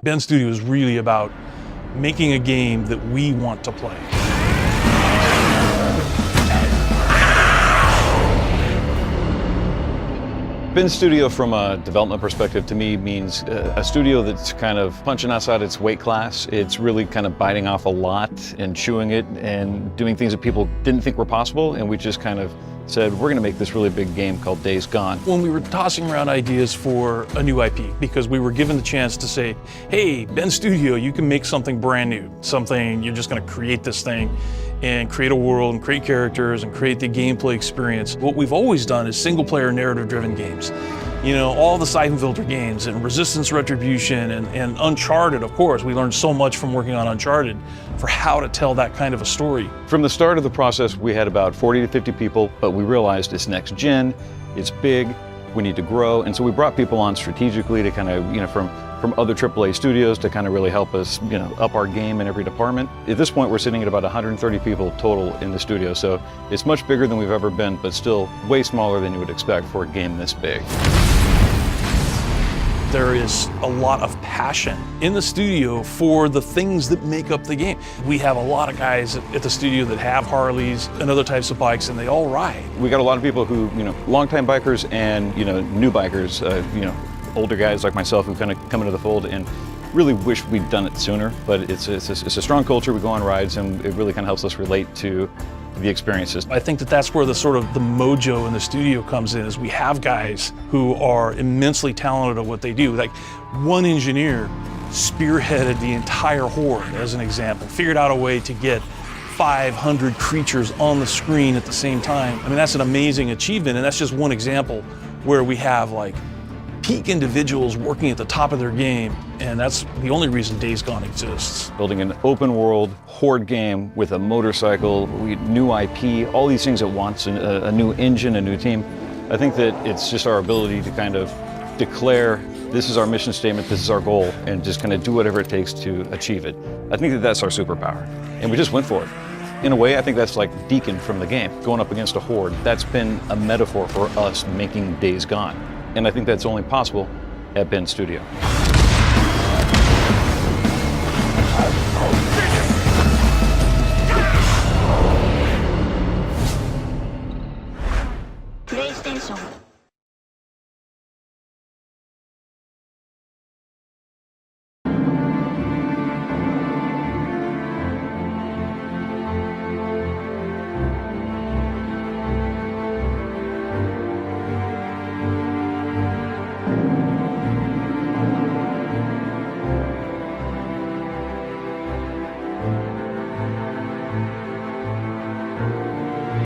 Ben Studio is really about making a game that we want to play. Ben Studio, from a development perspective, to me means a studio that's kind of punching outside its weight class. It's really kind of biting off a lot and chewing it and doing things that people didn't think were possible, and we just kind of said, we're gonna make this really big game called Days Gone. When we were tossing around ideas for a new IP, because we were given the chance to say, hey, Ben Studio, you can make something brand new, something, you're just gonna create this thing and create a world and create characters and create the gameplay experience. What we've always done is single player narrative driven games. You know, all the Siphon Filter games and Resistance Retribution and Uncharted, of course. We learned so much from working on Uncharted for how to tell that kind of a story. From the start of the process, we had about 40 to 50 people, but we realized it's next gen, it's big, we need to grow. And so we brought people on strategically to kind of, you know, from other AAA studios to kind of really help us, you know, up our game in every department. At this point, we're sitting at about 130 people total in the studio. So it's much bigger than we've ever been, but still way smaller than you would expect for a game this big. There is a lot of passion in the studio for the things that make up the game. We have a lot of guys at the studio that have Harleys and other types of bikes, and they all ride. We got a lot of people who, you know, longtime bikers and, you know, new bikers, you know, older guys like myself who kind of come into the fold and really wish we'd done it sooner. But it's a strong culture. We go on rides, and it really kind of helps us relate to the experiences. I think that that's where the sort of the mojo in the studio comes in, is we have guys who are immensely talented at what they do. Like one engineer spearheaded the entire horde, as an example, figured out a way to get 500 creatures on the screen at the same time. I mean, that's an amazing achievement, and that's just one example where we have like peak individuals working at the top of their game, and that's the only reason Days Gone exists. Building an open world horde game with a motorcycle, new IP, all these things at once, and a new engine, a new team. I think that it's just our ability to kind of declare, this is our mission statement, this is our goal, and just kind of do whatever it takes to achieve it. I think that that's our superpower, and we just went for it. In a way, I think that's like Deacon from the game, going up against a horde. That's been a metaphor for us making Days Gone. And I think that's only possible at Ben Studio.